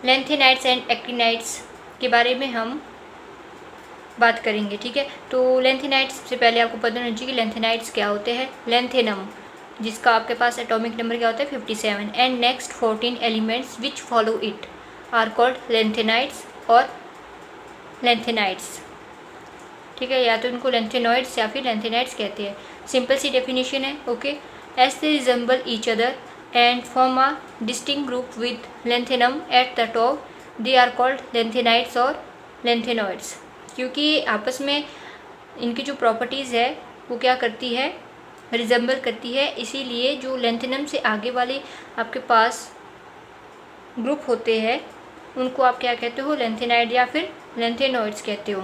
Lanthanides and actinides के बारे में हम बात करेंगे। ठीक है, तो लेंथेनाइड्स से पहले आपको पता होना चाहिए कि लेंथेनाइड्स क्या होते हैं। लेंथेनम, जिसका आपके पास एटॉमिक नंबर क्या होता है 57, and next 14 elements which follow it are called lanthanides और लेंथेनाइड्स। ठीक है, या तो इनको लेंथेनॉइड्स या फिर लेंथेनाइड्स कहते हैं। सिंपल सी डेफिनेशन है। Okay, as they resemble each other and form a distinct group with lanthanum at the top, they are called lanthanides और लेंथेनॉइड्स। क्योंकि आपस में इनकी जो प्रॉपर्टीज़ है वो क्या करती है, रिजेंबल करती है, इसीलिए जो लेंथेनम से आगे वाले आपके पास ग्रुप होते हैं उनको आप क्या कहते हो, लेंथेनाइड या फिर लेंथेनॉइड्स कहते हो।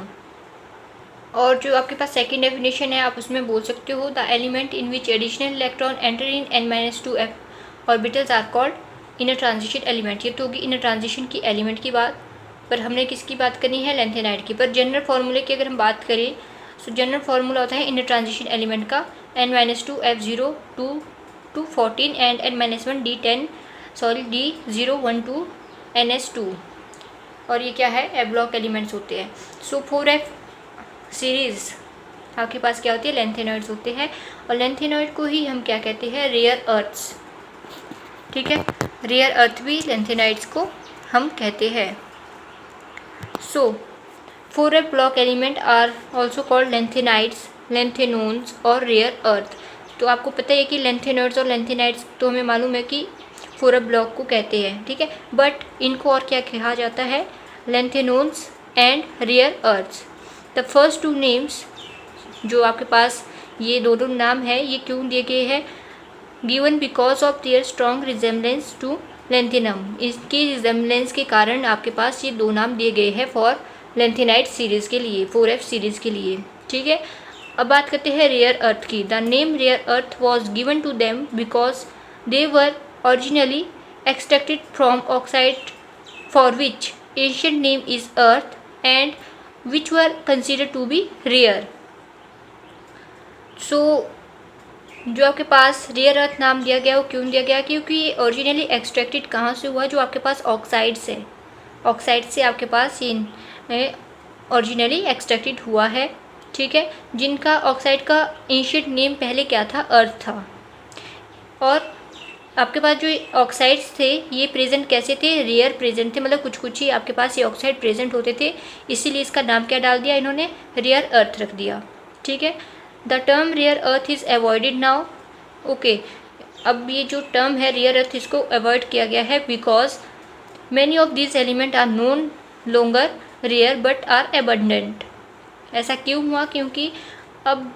और जो आपके पास सेकंड डेफिनेशन है आप उसमें बोल सकते हो, the element in which additional electron enter in n-2f orbitals are called inner transition element. ये तो होगी इनर ट्रांजिशन की एलिमेंट की बात, पर हमने किसकी बात करनी है, लेंथेनाइड की। पर जनरल फार्मूले की अगर हम बात करें तो जनरल फार्मूला होता है इनर ट्रांजिशन एलिमेंट का n-2f0 2 14 and n-1 D012 ns2, और ये क्या है, एब्लॉक एलिमेंट्स होते हैं। सो 4f सीरीज़ आपके पास क्या होती है, लेंथेनॉइड्स होते हैं। और लेंथेनॉइड को ही हम क्या कहते हैं, रेयर अर्थ्स। ठीक है, रेयर अर्थ भी लेंथेनॉइड्स को हम कहते हैं। So 4f block element are also called lanthanides, lanthanons और रेयर अर्थ। तो आपको पता है कि लेंथेनॉइड्स और लेंथेनाइड्स तो हमें मालूम है कि 4f ब्लॉक को कहते हैं। ठीक है, बट इनको और क्या कहा जाता है, lanthanons and rare earths. The first two names, जो आपके पास ये दोनों नाम है, ये क्यों दिए गए हैं, given because of their strong resemblance to lanthanum. इसकी रिजेम्बलेंस के कारण आपके पास ये दो नाम दिए गए हैं फॉर लेंथेनाइड सीरीज़ के लिए, 4f सीरीज़ के लिए। ठीक है, अब बात करते हैं रेयर अर्थ की। The name rare earth was given to them because they were originally extracted from oxide for which ancient name is earth and which were considered to be rare. So जो आपके पास rare earth नाम दिया गया वो क्यों दिया गया, क्योंकि ये ओरिजिनली एक्सट्रैक्टेड कहाँ से हुआ, जो आपके पास ऑक्साइड से, ऑक्साइड से आपके पास ये ओरिजिनली एक्सट्रैक्टेड हुआ है। ठीक है, जिनका ऑक्साइड का एंशिएंट नेम पहले क्या था, अर्थ था। और आपके पास जो ऑक्साइड्स थे ये प्रेजेंट कैसे थे, रेयर प्रेजेंट थे, मतलब कुछ कुछ ही आपके पास ये ऑक्साइड प्रेजेंट होते थे, इसीलिए इसका नाम क्या डाल दिया इन्होंने, रेयर अर्थ रख दिया। ठीक है, the term rare earth is avoided now. Okay, अब ये जो टर्म है रेयर अर्थ इसको अवॉइड किया गया है because many of this element are no longer rare but are abundant. ऐसा क्यों हुआ, क्योंकि अब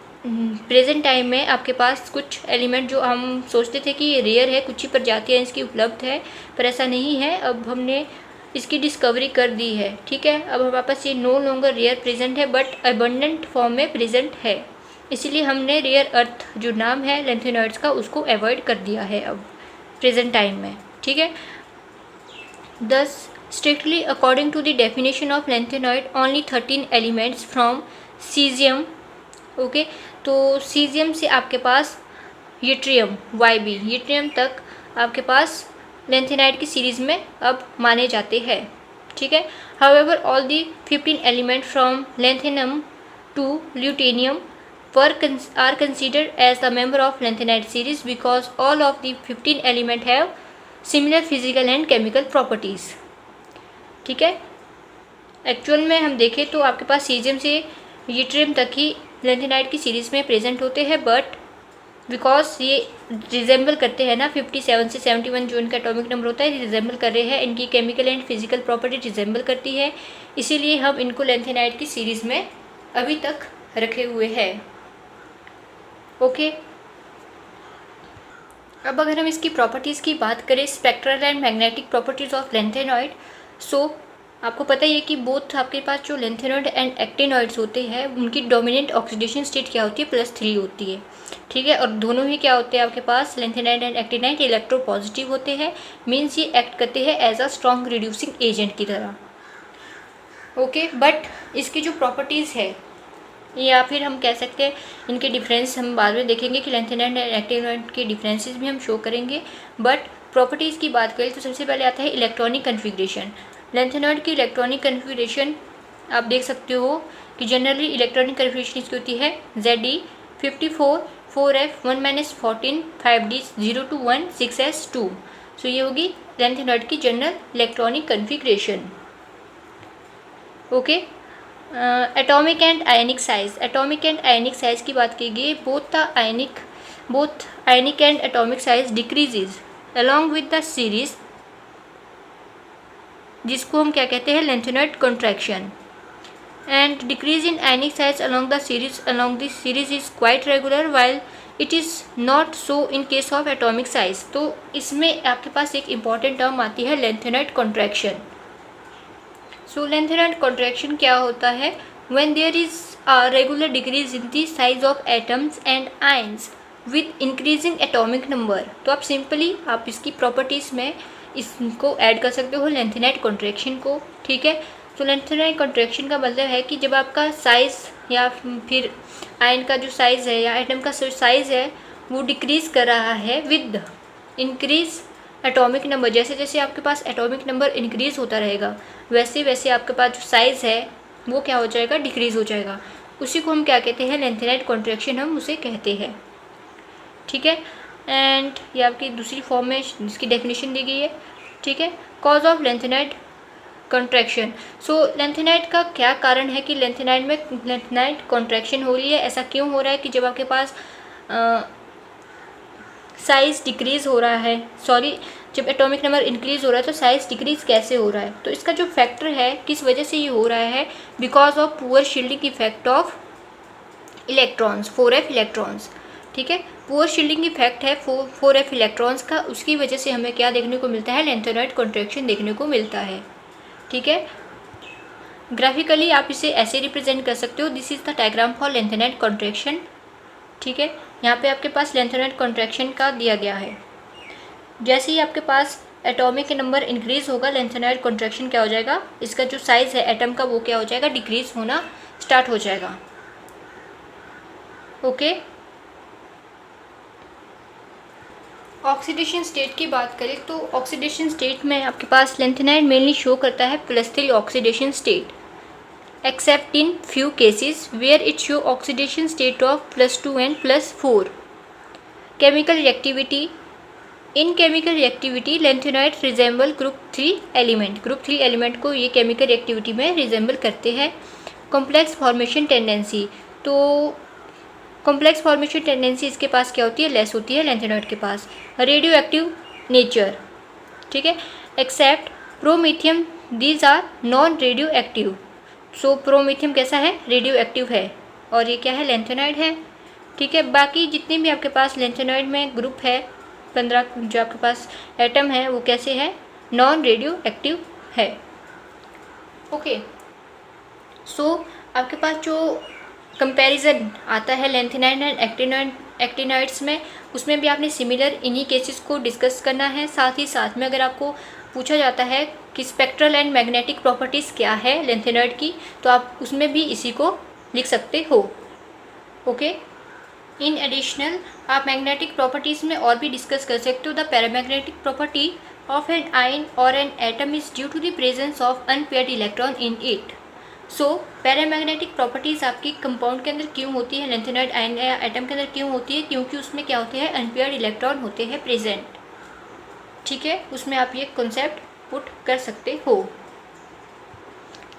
प्रेजेंट टाइम में आपके पास कुछ एलिमेंट जो हम सोचते थे कि ये रेयर है, कुछ ही प्रजातियाँ इसकी उपलब्ध है, पर ऐसा नहीं है। अब हमने इसकी डिस्कवरी कर दी है। ठीक है, अब हमारे पास ये नो लॉन्गर रेयर प्रेजेंट है बट अबंडेंट फॉर्म में प्रेजेंट है, इसीलिए हमने रेयर अर्थ जो नाम है लेंथेनॉइड्स का उसको अवॉइड कर दिया है अब प्रेजेंट टाइम में। ठीक है, thus strictly according to the definition of lanthanoid only 13 elements from caesium. Okay, तो सीजियम से आपके पास यूट्रियम YB यूट्रियम तक आपके पास लेंथेनाइड की सीरीज़ में अब माने जाते हैं। ठीक है, however all the 15 element from lanthanum to lutetium are considered as the member of lanthanide series because all of the 15 element have similar physical and chemical properties. ठीक है, एक्चुअल में हम देखें तो आपके पास सीजियम से यूट्रियम तक ही लेंथेनाइड की सीरीज़ में प्रेजेंट होते हैं, बट बिकॉज ये रिजेंबल करते हैं ना 57 से 71 जो इनका एटॉमिक नंबर होता है, रिजेंबल कर रहे हैं, इनकी chemical and physical property resemble करती है, इसीलिए हम इनको लेंथेनाइड की सीरीज़ में अभी तक रखे हुए हैं। ओके, अब अगर हम इसकी प्रॉपर्टीज़ की बात करें, spectral and magnetic properties of lanthanoid, so आपको पता ही है कि बोथ आपके पास जो लेंथेनॉइड एंड एक्टिनॉइड्स होते हैं उनकी डोमिनेंट ऑक्सीडेशन स्टेट क्या होती है, +3 होती है। ठीक है, और दोनों ही क्या होते हैं आपके पास, लेंथेनाइड एंड एक्टिनाइड इलेक्ट्रोपॉजिटिव होते हैं, मीन्स ये एक्ट करते हैं as a strong reducing agent की तरह। ओके, बट इसकी जो प्रॉपर्टीज़ है या फिर हम कह सकते हैं इनके डिफरेंस हम बाद में देखेंगे कि लेंथेनाइड एंड एक्टिनॉइड के डिफरेंसेस भी हम शो करेंगे, बट प्रॉपर्टीज़ की बात करें तो सबसे पहले आता है इलेक्ट्रॉनिक कन्फिग्रेशन। लेंथेनॉइड की इलेक्ट्रॉनिक कन्फिग्रेशन आप देख सकते हो कि जनरली इलेक्ट्रॉनिक कन्फिग्रेशन इसकी होती है ZD54 4F 1 - 14 5D 0 to 1 6S 2। सो ये होगी लेंथेनॉइड की general electronic configuration. Okay, atomic and ionic size. Atomic and ionic size की बात की गई, both ionic and atomic size decreases along with the series, जिसको हम क्या कहते हैं lanthanoid contraction. And decrease in ionic size along the series is quite regular while it is not so in case of atomic size। तो इसमें आपके पास एक important term आती है लेंथेनॉइड कॉन्ट्रैक्शन। सो लेंथेनॉइड कॉन्ट्रैक्शन क्या होता है? when there is a regular decrease in the size of atoms and ions with increasing atomic number। तो आप सिंपली आप इसकी प्रॉपर्टीज़ में इसको ऐड कर सकते हो लेंथेनॉइड कॉन्ट्रैक्शन को। ठीक है, तो लेंथेनॉइड कॉन्ट्रैक्शन का मतलब है कि जब आपका साइज़ या फिर आयन का जो साइज़ है या एटम का साइज़ है वो डिक्रीज़ कर रहा है विद इंक्रीज एटॉमिक नंबर। जैसे जैसे आपके पास एटॉमिक नंबर इंक्रीज़ होता रहेगा वैसे वैसे आपके पास जो साइज़ है वो क्या हो जाएगा, डिक्रीज़ हो जाएगा। उसी को हम क्या कहते हैं, लेंथेनॉइड कॉन्ट्रैक्शन हम उसे कहते हैं। ठीक है, एंड ये आपकी दूसरी फॉर्म में जिसकी डेफिनेशन दी गई है। ठीक है, cause of lanthanoid contraction. So lanthanoid का क्या कारण है कि लेंथेनॉइड में लेंथेनॉइड कॉन्ट्रैक्शन हो रही है? ऐसा क्यों हो रहा है कि जब आपके पास साइज़ डिक्रीज़ हो रहा है, जब एटॉमिक नंबर इंक्रीज़ हो रहा है तो साइज़ डिक्रीज़ कैसे हो रहा है? तो इसका जो फैक्टर है किस वजह से ये हो रहा है, because of poor shielding effect of electrons, 4F electrons. ठीक है, पुअर शील्डिंग इफेक्ट है 4F इलेक्ट्रॉन्स का, उसकी वजह से हमें क्या देखने को मिलता है, लेंथेनॉइड कॉन्ट्रैक्शन देखने को मिलता है। ठीक है, ग्राफिकली आप इसे ऐसे रिप्रेजेंट कर सकते हो, this is the diagram for lanthanoid contraction. ठीक है, यहाँ पे आपके पास लेंथेनॉइड कॉन्ट्रैक्शन का दिया गया है। जैसे ही आपके पास एटॉमिक नंबर इंक्रीज़ होगा लेंथेनॉइड कॉन्ट्रैक्शन क्या हो जाएगा, इसका जो साइज़ है एटम का वो क्या हो जाएगा, डिक्रीज़ होना स्टार्ट हो जाएगा। ओके, ऑक्सीडेशन स्टेट की बात करें तो ऑक्सीडेशन स्टेट में आपके पास लेंथेनॉइड मेनली शो करता है +3 oxidation state, except in few cases where it show oxidation state of +2 and +4। Chemical reactivity, in chemical reactivity lanthanoid resemble group 3 एलिमेंट। ग्रुप 3 एलिमेंट को ये केमिकल रिएक्टिविटी में रिजेंबल करते हैं। कॉम्प्लेक्स फॉर्मेशन टेंडेंसी, तो complex formation tendency इसके पास क्या होती है, लेस होती है लेंथेनॉइड के पास। रेडियो एक्टिव नेचर, ठीक है, except promethium, these are non radio active. So promethium कैसा है, रेडियो एक्टिव है, और ये क्या है, लेंथेनॉइड है। ठीक है, बाकी जितने भी आपके पास लेंथेनॉइड में ग्रुप है 15 जो आपके पास एटम है वो कैसे है, नॉन रेडियो एक्टिव है। ओके, सो आपके पास जो कंपैरिजन आता है लेंथेनॉइड एंड एक्टिनॉइड्स में, उसमें भी आपने सिमिलर इन्हीं केसेस को डिस्कस करना है। साथ ही साथ में अगर आपको पूछा जाता है कि स्पेक्ट्रल एंड मैग्नेटिक प्रॉपर्टीज़ क्या है लेंथेनॉइड की, तो आप उसमें भी इसी को लिख सकते हो। ओके, इन एडिशनल आप मैग्नेटिक प्रॉपर्टीज़ में और भी डिस्कस कर सकते हो। The paramagnetic property of an ion और an atom is due to the presence of unpaired electron in it. So paramagnetic properties आपकी कंपाउंड के अंदर क्यों होती है, लेंथेनॉइड आयन या एटम के अंदर क्यों होती है, क्योंकि उसमें क्या होते हैं, अनपेयर्ड इलेक्ट्रॉन होते हैं प्रेजेंट। ठीक है, उसमें आप ये कॉन्सेप्ट पुट कर सकते हो।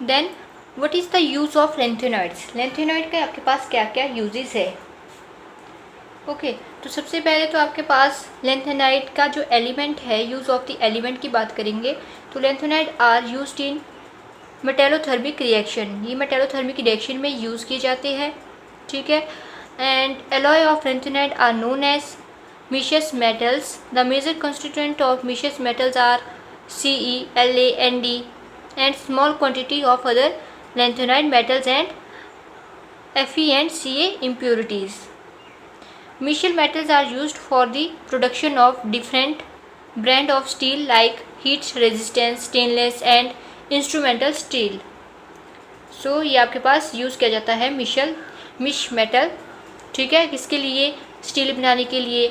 Then what is the use of lanthanoids. Lanthanoid का आपके पास क्या क्या यूजेस है। ओके, तो सबसे पहले तो आपके पास लेंथेनॉइड का जो एलिमेंट है, यूज़ ऑफ द एलिमेंट की बात करेंगे तो lanthanoid are used in metallothermic reaction. ये मेटेलोथर्मिक रिएक्शन में यूज़ किए जाते हैं। ठीक है, and alloy of lanthanoid are known as misch metals. The major constituent of misch metals are Ce, La, Nd and small quantity of other lanthanide metals and Fe and Ca impurities. Mischel metals are used for the production of different brand of steel like heat resistant, stainless and instrumental steel. So ये आपके पास use किया जाता है मिश metal. ठीक है, किसके लिए, steel बनाने के लिए,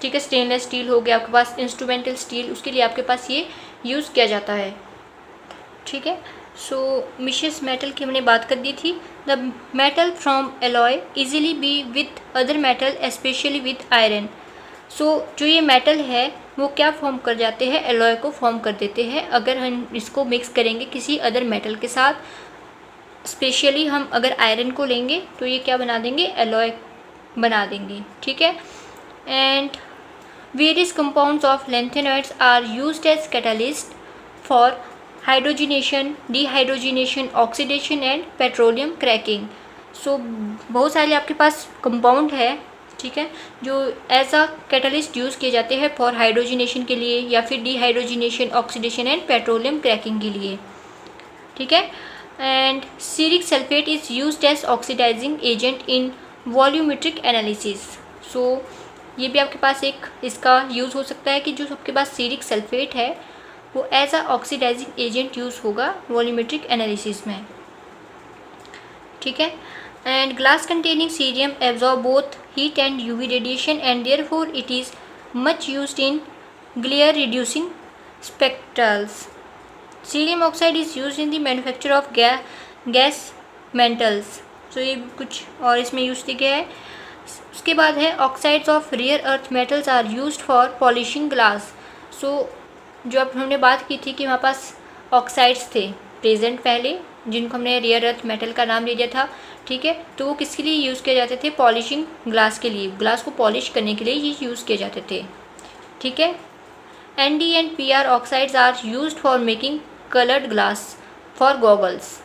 ठीक है, स्टेनलेस स्टील हो गया आपके पास, इंस्ट्रूमेंटल स्टील, उसके लिए आपके पास ये यूज़ किया जाता है। ठीक है, सो मिशियस मेटल की हमने बात कर दी थी। The metal from alloy easily be with other metal specially with iron. So जो ये मेटल है वो क्या फॉर्म कर जाते हैं, एलॉय को फॉर्म कर देते हैं अगर हम इसको मिक्स करेंगे किसी अदर मेटल के साथ। स्पेशली हम अगर आयरन को लेंगे तो ये क्या बना देंगे, एलॉय बना देंगे। ठीक है, and various compounds of lanthanoids are used as catalyst for hydrogenation, dehydrogenation, oxidation and petroleum cracking. So बहुत सारे आपके पास कंपाउंड है, ठीक है, जो एज अ कैटलिस्ट यूज़ किए जाते हैं फॉर हाइड्रोजिनेशन के लिए या फिर dehydrogenation, oxidation and petroleum cracking के लिए। ठीक है, and ceric sulphate is used as oxidising agent in volumetric analysis. So ये भी आपके पास एक इसका यूज़ हो सकता है कि जो आपके पास सीरिक सल्फेट है वो as a oxidising agent use होगा वॉल्यूमेट्रिक एनालिसिस में। ठीक है, and glass containing cerium absorb both heat and UV radiation and therefore it is much used in glare reducing spectacles. Cerium oxide is used in the manufacture of gas metals. So ये कुछ और इसमें use किया गया है। उसके बाद है oxides of rare earth metals are used for polishing glass. So जो अब हमने बात की थी कि हमारे पास ऑक्साइड्स थे प्रेजेंट पहले, जिनको हमने रेयर अर्थ मेटल का नाम ले दिया था। ठीक है, तो वो किसके लिए यूज़ किए जाते थे, पॉलिशिंग ग्लास के लिए, ग्लास को पॉलिश करने के लिए ये यूज़ किए जाते थे। ठीक है, ND and PR oxides are used for making coloured glass for goggles.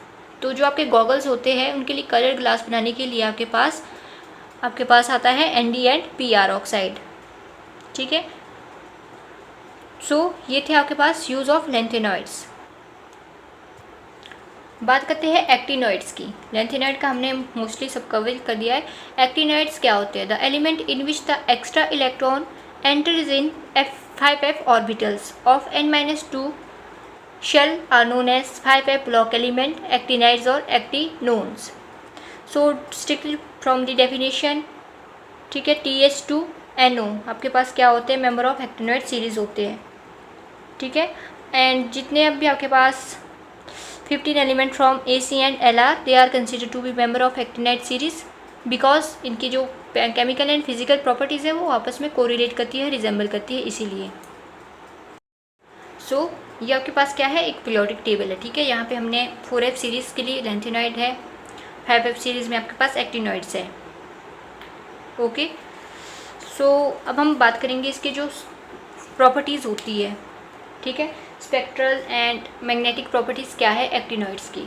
तो जो आपके गॉगल्स होते हैं उनके लिए कलर्ड ग्लास बनाने के लिए आपके पास आता है ND एंड PR ऑक्साइड। ठीक है, सो ये थे आपके पास यूज़ ऑफ लैंथेनॉइड्स। बात करते हैं एक्टिनॉइड्स की। लैंथेनॉइड का हमने मोस्टली सब कवर कर दिया है। एक्टिनॉइड्स क्या होते हैं, the element in which the extra electron enters in F5f orbitals of n-2 shell are known as 5f block element, actinides और एक्टिनोन्स। So strictly from the definition, ठीक है, TH2NO आपके पास क्या होते हैं, मेंबर ऑफ एक्टिनॉइड सीरीज होते हैं। ठीक है, एंड जितने अब भी आपके पास 15 element from AC and LR they are considered to be member of actinide series because इनकी जो केमिकल एंड फिजिकल प्रॉपर्टीज़ है वो आपस में कोरिलेट करती है, रिजेंबल करती है, इसीलिए। सो ये आपके पास क्या है, एक पीरियोडिक टेबल है। ठीक है, यहाँ पे हमने 4F सीरीज़ के लिए लैंथेनॉइड है, 5F सीरीज़ में आपके पास एक्टिनॉइड्स है। ओके, सो अब हम बात करेंगे इसके जो प्रॉपर्टीज़ होती है। ठीक है, स्पेक्ट्रल एंड मैग्नेटिक प्रॉपर्टीज़ क्या है एक्टिनॉइड्स की।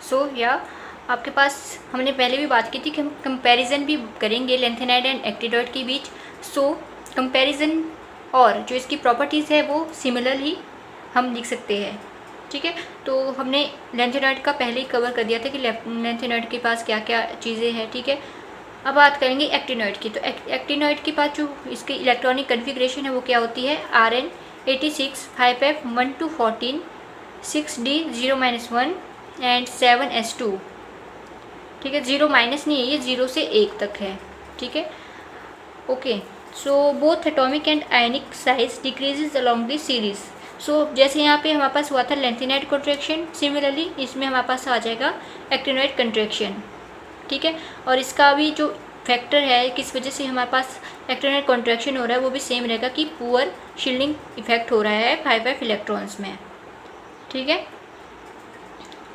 सो या आपके पास हमने पहले भी बात की थी कि हम कंपैरिजन भी करेंगे लैंथेनॉइड एंड एक्टिनॉइड के बीच। सो कंपैरिजन और जो इसकी प्रॉपर्टीज़ है वो सिमिलर ही हम लिख सकते हैं। ठीक है, तो हमने लैंथेनॉइड का पहले ही कवर कर दिया था कि लैंथेनॉइड के पास क्या क्या चीज़ें हैं। ठीक है, अब बात करेंगे एक्टिनॉइड की। तो एक्टिनॉइड के पास जो इसकी इलेक्ट्रॉनिक कन्फिग्रेशन है वो क्या होती है, Rn 86 5f 1 to 14 6d 0-1 and 7s2। ठीक है, 0 माइनस नहीं है, ये 0 से 1 तक है। ठीक है, okay, so both atomic and ionic size decreases along the series. So जैसे यहाँ पे हमारे पास हुआ था लैंथेनॉइड कॉन्ट्रैक्शन, सिमिलरली इसमें हमारे पास आ जाएगा एक्टिनॉइड कॉन्ट्रैक्शन। ठीक है, और इसका भी जो फैक्टर है किस वजह से हमारे पास एक्टिनॉइड कॉन्ट्रैक्शन हो रहा है वो भी सेम रहेगा कि पुअर शील्डिंग इफेक्ट हो रहा है 5f इलेक्ट्रॉन्स में। ठीक है,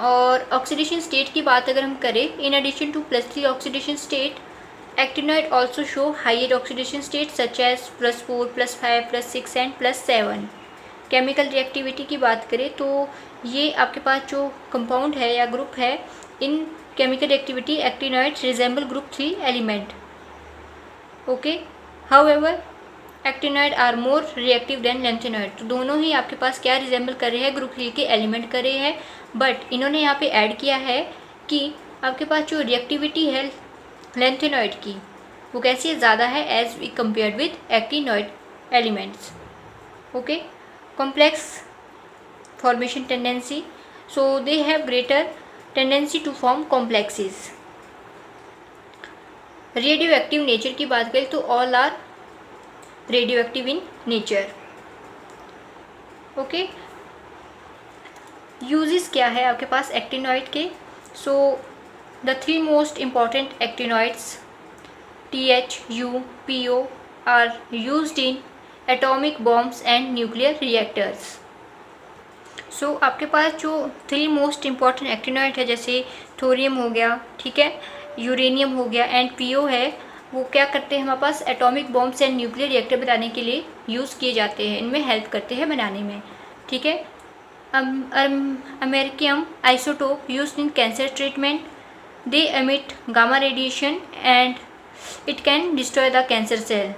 और ऑक्सीडेशन स्टेट की बात अगर हम करें, in addition to +3 oxidation state, actinoid also show higher oxidation state such as +4, +5, +6 and +7। Chemical reactivity की बात करें तो ये आपके पास जो कंपाउंड है या ग्रुप है, इन chemical activity actinoids resemble group 3 element. Okay, however actinoid are more reactive than lanthanide. तो दोनों ही आपके पास क्या रिजेंबल कर रहे हैं, ग्रुप 3 के एलिमेंट कर रहे हैं, बट इन्होंने यहाँ पे ऐड किया है कि आपके पास जो रिएक्टिविटी है लैंथेनॉइड की वो कैसी है, ज़्यादा है as we compare with actinoid elements. Okay, complex formation tendency, so they have greater tendency to form complexes. Radio active nature की बात करें तो all are radio active in nature. Okay, uses क्या है आपके पास एक्टिनॉइड के? So the 3 most important actinoids THU, PO are used in atomic bombs and nuclear reactors. सो आपके पास जो 3 मोस्ट इम्पॉर्टेंट एक्टिनॉइड है, जैसे थोरियम हो गया, ठीक है, यूरेनियम हो गया एंड PO है, वो क्या करते हैं हमारे पास atomic bombs and nuclear reactor बनाने के लिए यूज़ किए जाते हैं, इनमें हेल्प करते हैं बनाने में, ठीक है। Americium isotope used in cancer treatment, they emit gamma radiation and it can destroy the cancer cell,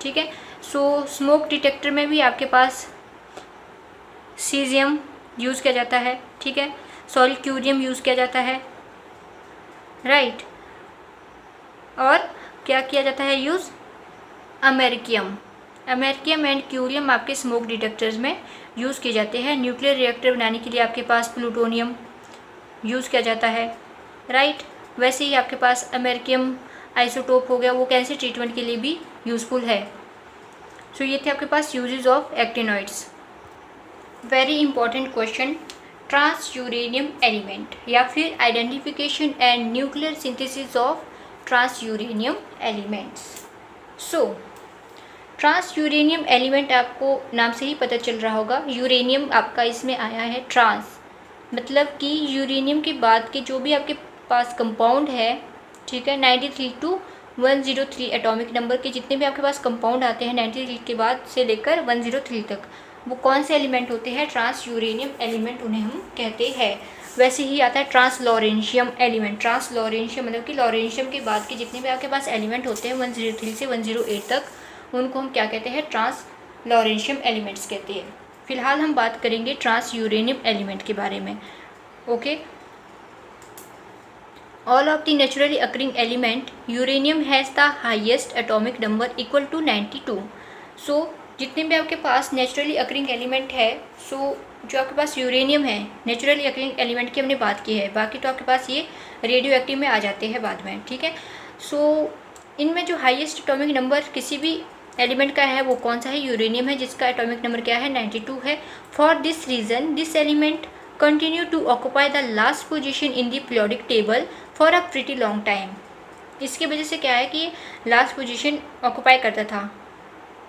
ठीक है। सो स्मोक डिटेक्टर में भी आपके पास सीजियम यूज़ किया जाता है, ठीक है, सॉल्क्यूरियम यूज़ किया जाता है, राइट। और क्या किया जाता है यूज़? अमेरिकियम एंड क्यूरियम आपके स्मोक डिटेक्टर्स में यूज़ किए जाते हैं। न्यूक्लियर रिएक्टर बनाने के लिए आपके पास प्लूटोनियम यूज़ किया जाता है, राइट। वैसे ही आपके पास अमेरिकियम आइसोटोप हो गया, वो कैंसर ट्रीटमेंट के लिए भी यूज़फुल है। सो ये थे आपके पास uses of actinoids. Very important question, trans uranium element या फिर identification and nuclear synthesis of trans uranium elements. So trans uranium element आपको नाम से ही पता चल रहा होगा, यूरेनियम आपका इसमें आया है ट्रांस, मतलब कि यूरेनियम के बाद के जो भी आपके पास कंपाउंड है, ठीक है, 93 to 103 एटॉमिक नंबर के जितने भी आपके पास कंपाउंड आते हैं 93 के बाद से लेकर 103 तक, वो कौन से एलिमेंट होते हैं? ट्रांस यूरेनियम एलिमेंट उन्हें हम कहते हैं। वैसे ही आता है trans lawrencium element. Trans lawrencium मतलब कि लॉरेंशियम के बाद के जितने भी आपके पास एलिमेंट होते हैं 103 से 108 तक, उनको हम क्या कहते हैं? ट्रांस लॉरेंशियम एलिमेंट्स कहते हैं। फिलहाल हम बात करेंगे ट्रांस यूरेनियम एलिमेंट के बारे में। Okay, all of the naturally occurring element uranium has the highest atomic number equal to 92। सो जितने भी आपके पास नेचुरली अकरिंग एलिमेंट है, सो जो आपके पास यूरेनियम है नेचुरली अकरिंग एलिमेंट की हमने बात की है, बाकी तो आपके पास ये रेडियो एक्टिव में आ जाते हैं बाद में, ठीक है। सो इनमें जो हाईएस्ट एटॉमिक नंबर किसी भी एलिमेंट का है वो कौन सा है? यूरेनियम है, जिसका एटॉमिक नंबर क्या है? 92 है। For this reason this element continue to occupy the last position in the periodic table for a pretty long time। इसकी वजह से क्या है कि लास्ट पोजीशन ऑक्यूपाई करता था,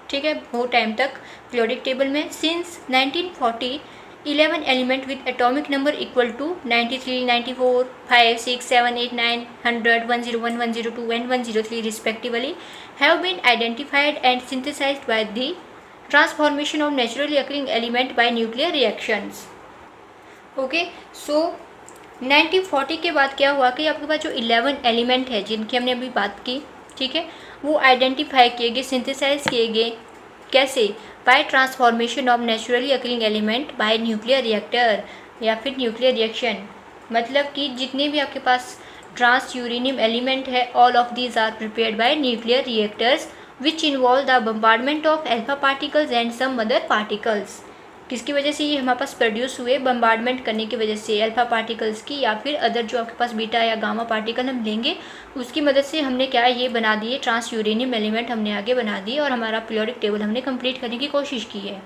ठीक है, बहुत टाइम तक पीरियोडिक टेबल में। Since 1940 11 element with atomic number equal to 93, 94, 5, 6, 7, 8, 9, 100, 101, 102 and 103 respectively have been identified and synthesized by the transformation of naturally occurring element by nuclear reactions. Okay, so 1940 के बाद क्या हुआ कि आपके पास जो 11 एलिमेंट है जिनकी हमने अभी बात की, ठीक है, वो आइडेंटिफाई किए गए, सिंथेसाइज किए गए, कैसे? By transformation of naturally occurring element by nuclear reactor या फिर न्यूक्लियर रिएक्शन। मतलब कि जितने भी आपके पास ट्रांस यूरेनियम एलिमेंट है, all of these are prepared by nuclear reactors which involve the bombardment of alpha particles and some other particles. किसकी वजह से ये हमारे पास प्रोड्यूस हुए? बम्बार्डमेंट करने की वजह से अल्फा पार्टिकल्स की, या फिर अदर जो आपके पास बीटा या गामा पार्टिकल हम लेंगे उसकी मदद से हमने क्या ये बना दिए, ट्रांस यूरेनियम एलिमेंट हमने आगे बना दिए और हमारा पीरियोडिक टेबल हमने कंप्लीट करने की कोशिश की है।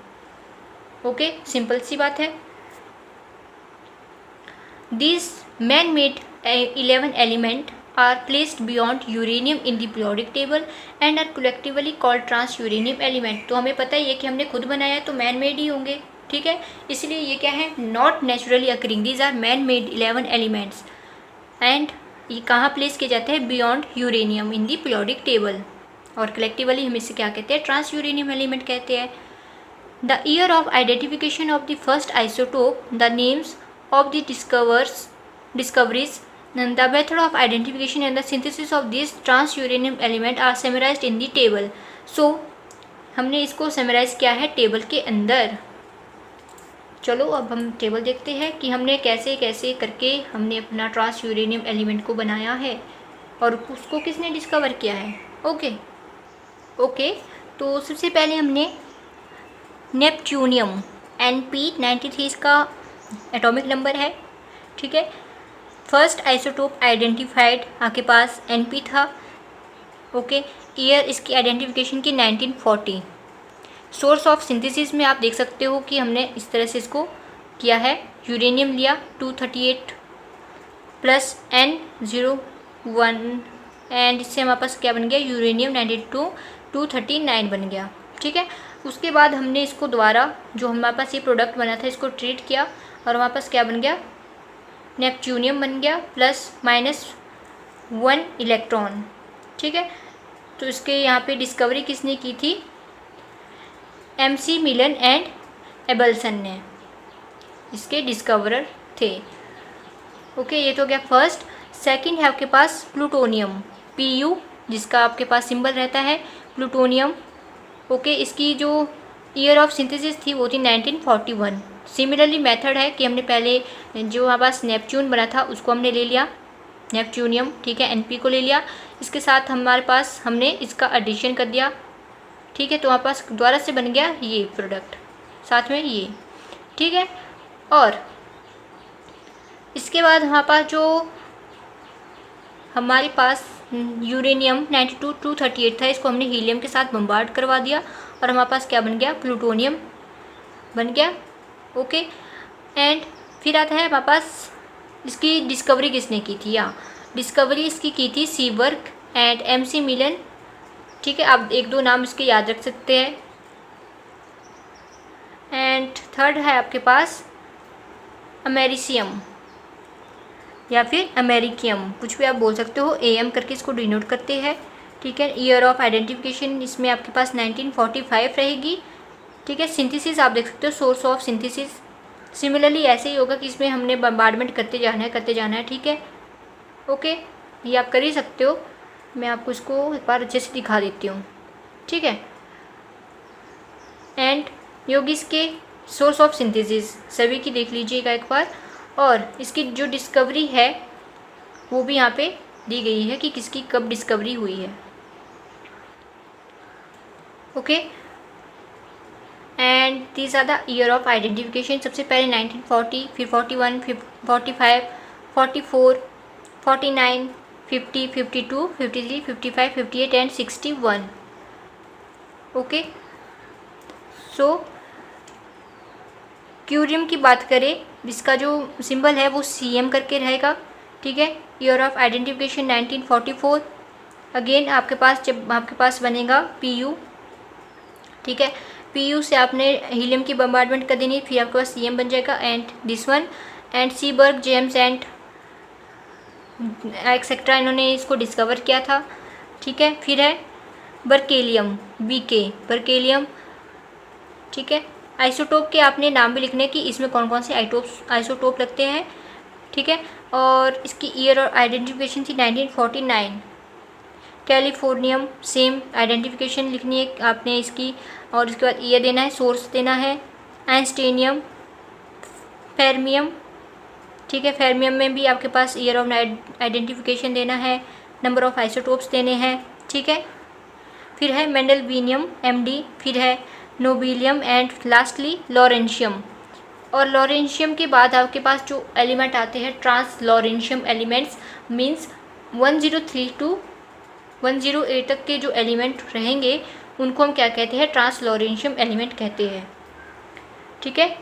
ओके, सिंपल सी बात है। This man made 11 element are placed beyond uranium in the periodic table and are collectively called trans uranium element। तो हमें पता ही है कि हमने खुद बनाया तो मैन मेड ही होंगे, ठीक है, इसलिए ये क्या है? Not naturally occurring, these are man made 11 elements and ये कहाँ प्लेस किए जाते हैं? Beyond uranium in the periodic table, और कलेक्टिवली हम इसे क्या कहते हैं? ट्रांस यूरेनियम एलिमेंट कहते हैं। The year of identification of the first isotope, the names of the discoveries, the method of identification and the synthesis of these trans uranium element are summarized in the table। so हमने इसको summarise किया है table के अंदर। चलो अब हम table देखते हैं कि हमने कैसे कैसे करके हमने अपना ट्रांस यूरेनियम एलिमेंट को बनाया है और उसको किसने डिस्कवर किया है। ओके, तो सबसे पहले हमने नेपट्यूनियम NP93 इसका एटॉमिक नंबर है, ठीक है। फर्स्ट आइसोटोप आइडेंटिफाइड आपके पास NP था। ओके, ईयर इसकी आइडेंटिफिकेशन की 1940। सोर्स ऑफ सिंथेसिस में आप देख सकते हो कि हमने इस तरह से इसको किया है। यूरेनियम लिया 238 प्लस N01 एंड इससे हमारे पास क्या बन गया, यूरेनियम 239 बन गया। ठीक है, उसके बाद हमने इसको दोबारा जो हमारे पास ये प्रोडक्ट बना था इसको ट्रीट किया और हमारे पास क्या बन गया, नेपच्यूनियम बन गया +-1 इलेक्ट्रॉन। ठीक है, तो इसके यहाँ पे डिस्कवरी किसने की थी, MC मिलन एंड एबल्सन ने इसके डिस्कवरर थे। ओके, ये तो गया फर्स्ट। सेकंड है आपके पास प्लूटोनियम, Pu, जिसका आपके पास सिंबल रहता है प्लूटोनियम। ओके, इसकी जो ईयर ऑफ सिंथेसिस थी वो थी 1941। सिमिलरली मेथड है कि हमने पहले जो हमारे पास नेपच्यून बना था उसको हमने ले लिया, नेपच्यूनियम, ठीक है, Np को ले लिया, इसके साथ हमारे पास हमने इसका एडिशन कर दिया। ठीक है, तो हमारे पास दोबारा से बन गया ये प्रोडक्ट, साथ में ये। ठीक है, और इसके बाद हमारे पास जो हमारे पास यूरेनियम 238 था, इसको हमने हीलियम के साथ बम्बार्ड करवा दिया और हमारे पास क्या बन गया, प्लूटोनियम बन गया। ओके, एंड फिर आता है हमारे पास इसकी डिस्कवरी किसने की थी, या डिस्कवरी इसकी की थी सीबर्ग एंड MC मिलन। ठीक है, आप एक दो नाम इसके याद रख सकते हैं। एंड थर्ड है आपके पास अमेरिसियम या फिर अमेरिकियम, कुछ भी आप बोल सकते हो, AM करके इसको डिनोट करते हैं। ठीक है, ईयर ऑफ आइडेंटिफिकेशन इसमें आपके पास 1945 रहेगी। ठीक है, सिंथेसिस आप देख सकते हो, सोर्स ऑफ सिंथेसिस सिमिलरली ऐसे ही होगा कि इसमें हमने बम्बार्डमेंट करते जाना है। ठीक है, ओके, ये आप कर ही सकते हो। मैं आपको इसको एक बार अच्छे से दिखा देती हूँ। ठीक है, एंड योगिस के सोर्स ऑफ सिंथेसिस सभी की देख लीजिएगा एक बार, और इसकी जो डिस्कवरी है वो भी यहाँ पे दी गई है कि किसकी कब डिस्कवरी हुई है। Okay, and these are the year of identification. सबसे पहले 1940, फिर 41, फिर 45, 44, 49, 50, 52, 53, 55, 58 एंड 61। ओके, सो क्यूरियम की बात करें, इसका जो सिंबल है वो CM करके रहेगा। ठीक है, ईयर ऑफ आइडेंटिफिकेशन 1944। अगेन आपके पास जब आपके पास बनेगा Pu, ठीक है, Pu से आपने हीलियम की बम्बार्डमेंट कर देनी, फिर आपके पास CM बन जाएगा and this one, and Seaborg, James and etcetera, इन्होंने इसको डिस्कवर किया था। ठीक है, फिर है बर्केलियम, BK बर्केलियम। ठीक है, आइसोटोप के आपने नाम भी लिखने कि इसमें कौन कौन से आइसोटोप लगते हैं। ठीक है, और इसकी ईयर और आइडेंटिफिकेशन थी 1949। कैलिफोर्नियम, सेम आइडेंटिफिकेशन लिखनी है आपने इसकी, और इसके बाद ईयर देना है, सोर्स देना है। एंस्टेनियम, फेर्मियम, ठीक है, फेर्मियम में भी आपके पास ईयर ऑफ आइडेंटिफिकेशन देना है, नंबर ऑफ आइसोटोप्स देने हैं। ठीक है, फिर है मेंडलवीनियम, MD, फिर है नोबिलियम एंड लास्टली लॉरेंशियम। और लॉरेंशियम के बाद आपके पास जो एलिमेंट आते हैं translawrencium elements, means 103 to 108 तक के जो एलिमेंट रहेंगे उनको हम क्या कहते हैं, ट्रांस लॉरेंशियम एलिमेंट कहते हैं। ठीक है,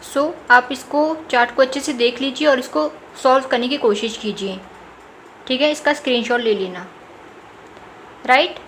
सो आप इसको चार्ट को अच्छे से देख लीजिए और इसको सॉल्व करने की कोशिश कीजिए। ठीक है, इसका स्क्रीनशॉट ले लेना, राइट।